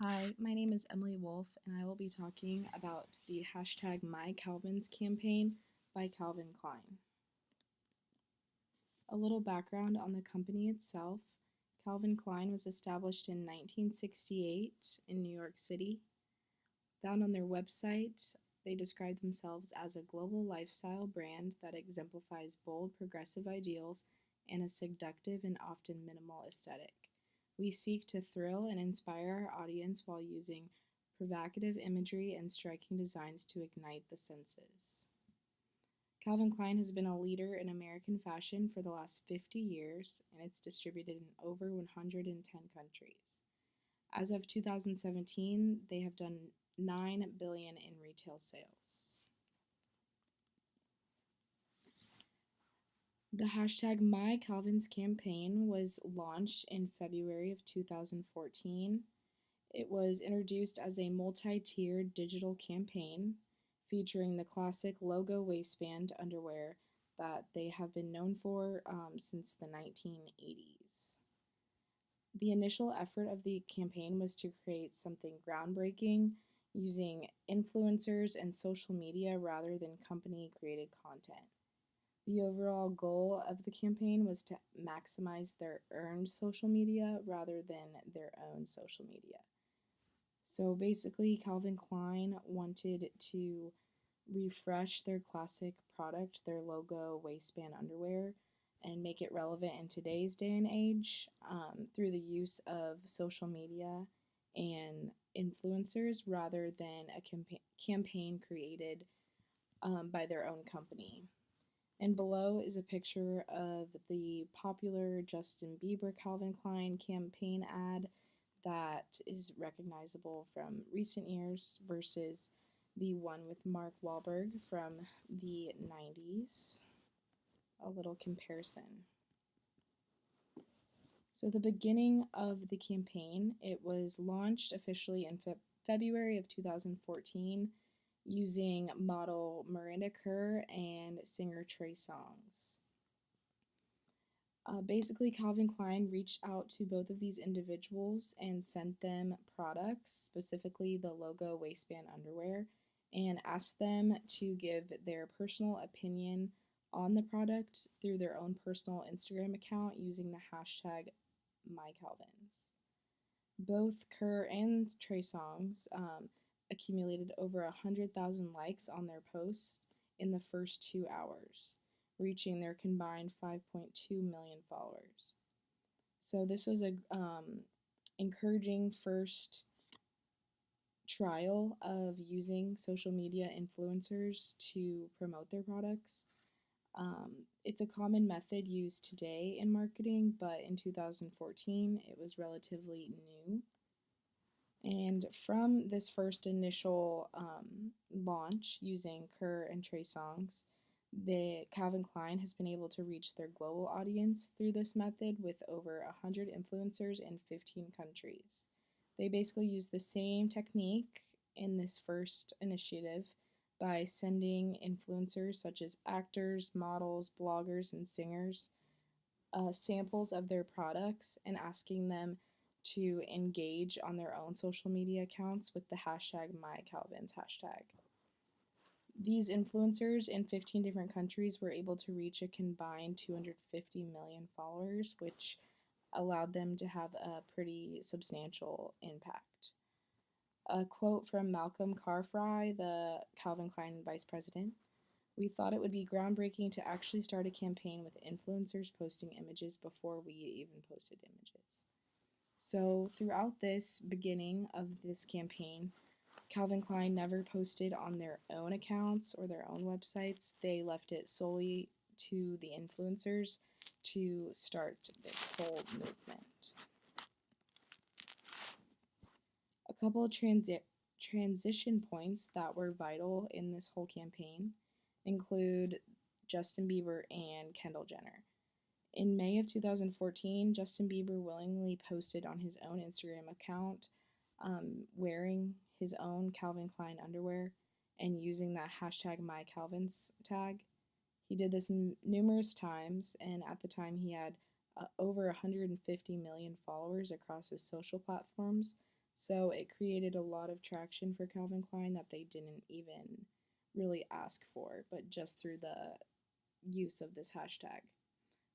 Hi, my name is Emily Wolf, and I will be talking about the hashtag MyCalvins campaign by Calvin Klein. A little background on the company itself. Calvin Klein was established in 1968 in New York City. Found on their website, they describe themselves as a global lifestyle brand that exemplifies bold, progressive ideals and a seductive and often minimal aesthetic. We seek to thrill and inspire our audience while using provocative imagery and striking designs to ignite the senses. Calvin Klein has been a leader in American fashion for the last 50 years, and it's distributed in over 110 countries. As of 2017, they have done 9 billion in retail sales. The hashtag MyCalvins campaign was launched in February of 2014. It was introduced as a multi-tiered digital campaign featuring the classic logo waistband underwear that they have been known for since the 1980s. The initial effort of the campaign was to create something groundbreaking using influencers and social media rather than company created content. The overall goal of the campaign was to maximize their earned social media rather than their own social media. So basically, Calvin Klein wanted to refresh their classic product, their logo waistband underwear, and make it relevant in today's day and age through the use of social media and influencers rather than a campaign created by their own company. And below is a picture of the popular Justin Bieber Calvin Klein campaign ad that is recognizable from recent years versus the one with Mark Wahlberg from the 90s. A little comparison. So the beginning of the campaign, it was launched officially in February of 2014 using model Miranda Kerr and singer Trey Songz. Basically, Calvin Klein reached out to both of these individuals and sent them products, specifically the logo waistband underwear, and asked them to give their personal opinion on the product through their own personal Instagram account using the hashtag MyCalvins. Both Kerr and Trey Songz accumulated over 100,000 likes on their posts in the first 2 hours, reaching their combined 5.2 million followers. So this was a encouraging first trial of using social media influencers to promote their products. It's a common method used today in marketing, but in 2014 it was relatively new. And from this first initial launch using Kerr and Trey Songz, the Calvin Klein has been able to reach their global audience through this method with over 100 influencers in 15 countries. They basically use the same technique in this first initiative by sending influencers such as actors, models, bloggers, and singers samples of their products and asking them to engage on their own social media accounts with the hashtag MyCalvins hashtag. These influencers in 15 different countries were able to reach a combined 250 million followers, which allowed them to have a pretty substantial impact. A quote from Malcolm Carfry, the Calvin Klein vice president: "We thought it would be groundbreaking to actually start a campaign with influencers posting images before we even posted images." So, throughout this beginning of this campaign, Calvin Klein never posted on their own accounts or their own websites. They left it solely to the influencers to start this whole movement. A couple of transition points that were vital in this whole campaign include Justin Bieber and Kendall Jenner. In May of 2014, Justin Bieber willingly posted on his own Instagram account wearing his own Calvin Klein underwear and using that hashtag MyCalvins tag. He did this numerous times, and at the time he had over 150 million followers across his social platforms. So it created a lot of traction for Calvin Klein that they didn't even really ask for, but just through the use of this hashtag.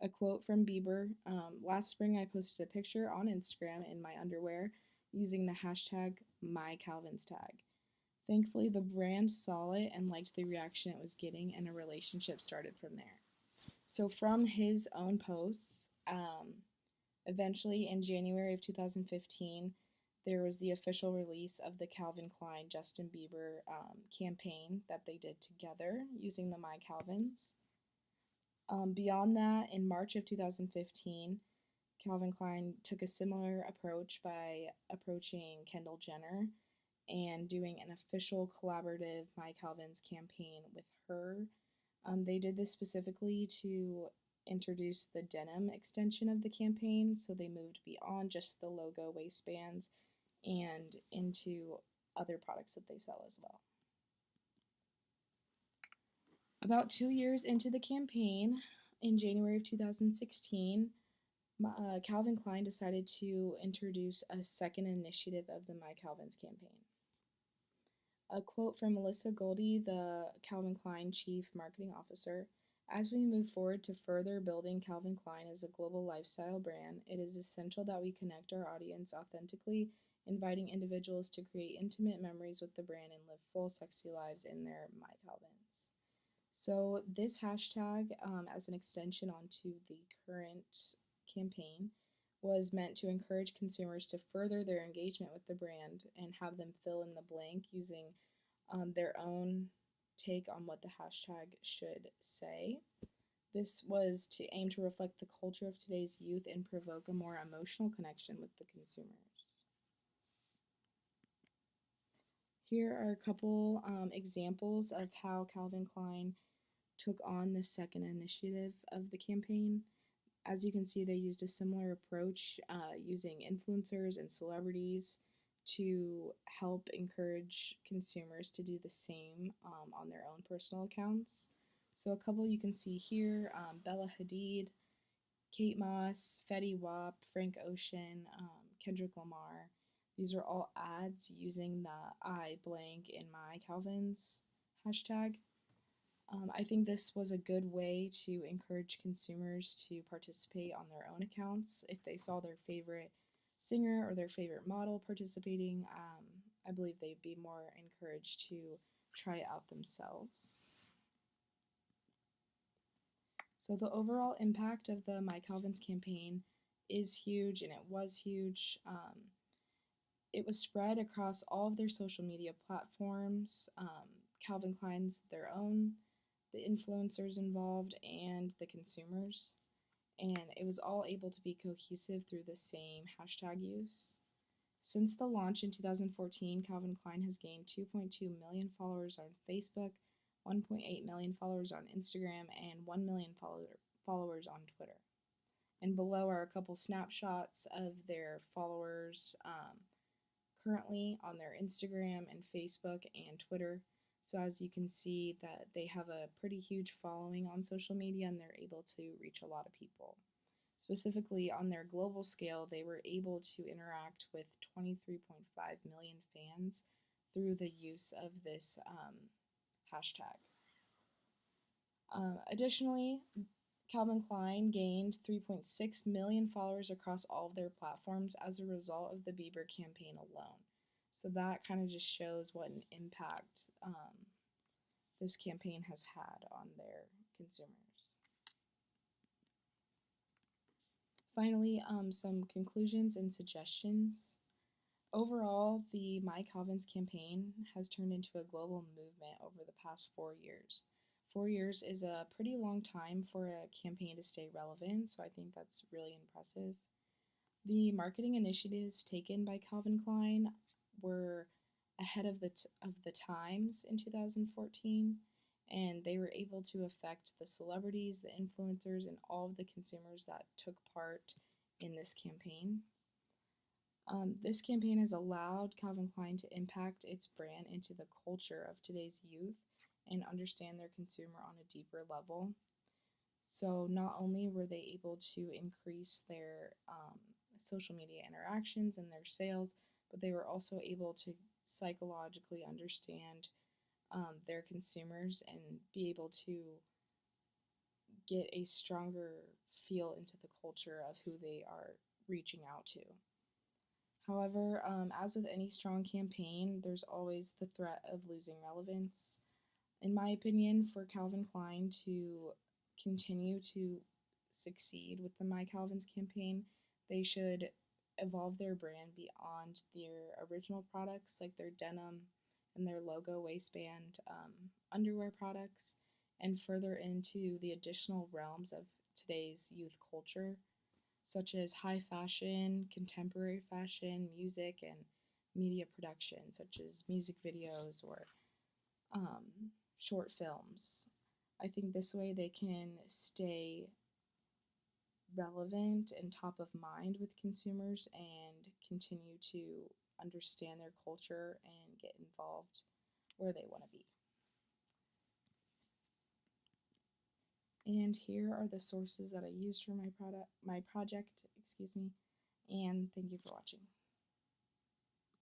A quote from Bieber: last spring I posted a picture on Instagram in my underwear using the hashtag #MyCalvinsTag. Thankfully, the brand saw it and liked the reaction it was getting, and a relationship started from there. So, from his own posts, eventually in January of 2015, there was the official release of the Calvin Klein Justin Bieber campaign that they did together using the My Calvins. Beyond that, in March of 2015, Calvin Klein took a similar approach by approaching Kendall Jenner and doing an official collaborative My Calvins campaign with her. They did this specifically to introduce the denim extension of the campaign, so they moved beyond just the logo waistbands and into other products that they sell as well. About 2 years into the campaign, in January of 2016, Calvin Klein decided to introduce a second initiative of the My Calvins campaign. A quote from Melissa Goldie, the Calvin Klein Chief Marketing Officer: "As we move forward to further building Calvin Klein as a global lifestyle brand, it is essential that we connect our audience authentically, inviting individuals to create intimate memories with the brand and live full, sexy lives in their My Calvins." So this hashtag, as an extension onto the current campaign, was meant to encourage consumers to further their engagement with the brand and have them fill in the blank using their own take on what the hashtag should say. This was to aim to reflect the culture of today's youth and provoke a more emotional connection with the consumers. Here are a couple examples of how Calvin Klein took on the second initiative of the campaign. As you can see, they used a similar approach using influencers and celebrities to help encourage consumers to do the same on their own personal accounts. So a couple you can see here: Bella Hadid, Kate Moss, Fetty Wap, Frank Ocean, Kendrick Lamar. These are all ads using the I blank in my Calvins hashtag. I think this was a good way to encourage consumers to participate on their own accounts. If they saw their favorite singer or their favorite model participating, I believe they'd be more encouraged to try it out themselves. So the overall impact of the My Calvins campaign is huge, and it was huge. It was spread across all of their social media platforms. Calvin Klein's their own, the influencers involved, and the consumers. And it was all able to be cohesive through the same hashtag use. Since the launch in 2014, Calvin Klein has gained 2.2 million followers on Facebook, 1.8 million followers on Instagram, and 1 million followers on Twitter. And below are a couple snapshots of their followers currently on their Instagram and Facebook and Twitter. So as you can see, that they have a pretty huge following on social media, and they're able to reach a lot of people. Specifically on their global scale, they were able to interact with 23.5 million fans through the use of this hashtag. Additionally, Calvin Klein gained 3.6 million followers across all of their platforms as a result of the Bieber campaign alone. So that kind of just shows what an impact this campaign has had on their consumers. Finally, some conclusions and suggestions. Overall, the My Calvins campaign has turned into a global movement over the past 4 years. 4 years is a pretty long time for a campaign to stay relevant, so I think that's really impressive. The marketing initiatives taken by Calvin Klein were ahead of the times in 2014, and they were able to affect the celebrities, the influencers, and all of the consumers that took part in this campaign. This campaign has allowed Calvin Klein to impact its brand into the culture of today's youth and understand their consumer on a deeper level. So not only were they able to increase their social media interactions and their sales, but they were also able to psychologically understand their consumers and be able to get a stronger feel into the culture of who they are reaching out to. However, as with any strong campaign, there's always the threat of losing relevance. In my opinion, for Calvin Klein to continue to succeed with the My Calvin's campaign, they should evolve their brand beyond their original products like their denim and their logo waistband underwear products and further into the additional realms of today's youth culture, such as high fashion, contemporary fashion, music, and media production, such as music videos or um, short films. I think this way they can stay relevant and top of mind with consumers and continue to understand their culture and get involved where they want to be. And here are the sources that I used for my project, and thank you for watching.